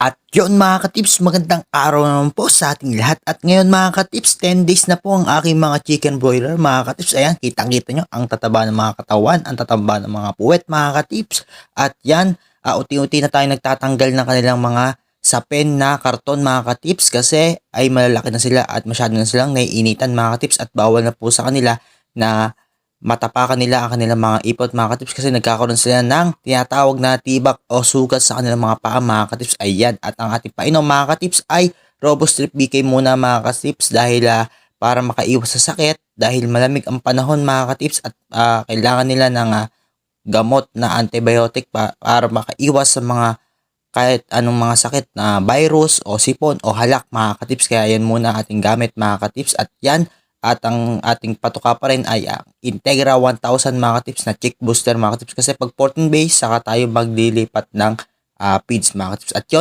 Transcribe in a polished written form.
At yun mga katips, magandang araw naman po sa ating lahat. At ngayon mga katips, 10 days na po ang aking mga chicken broiler mga katips. Ayan, kitang-kita nyo ang tataba ng mga katawan, ang tataba ng mga puwet mga katips. At yan, unti-unti na tayo nagtatanggal ng kanilang mga sapin na karton mga katips kasi ay malalaki na sila at masyado na silang naiinitan mga katips at bawal na po sa kanila na matapakan nila ang kanilang mga ipot mga katips kasi nagkakaroon sila ng tinatawag na tibak o sugat sa kanilang mga paa mga katips. Ayan, at ang ating painom mga katips ay RoboStrip BK muna mga katips dahil para makaiwas sa sakit dahil malamig ang panahon mga katips at kailangan nila ng gamot na antibiotic para makaiwas sa mga kahit anong mga sakit na virus o sipon o halak mga katips. Kaya yan muna ating gamit mga katips at yan. At ang ating patuka pa rin ay Integra 1000 mga katips na chick booster mga katips kasi pag 14 days saka tayo maglilipat ng feeds mga katips. At yun,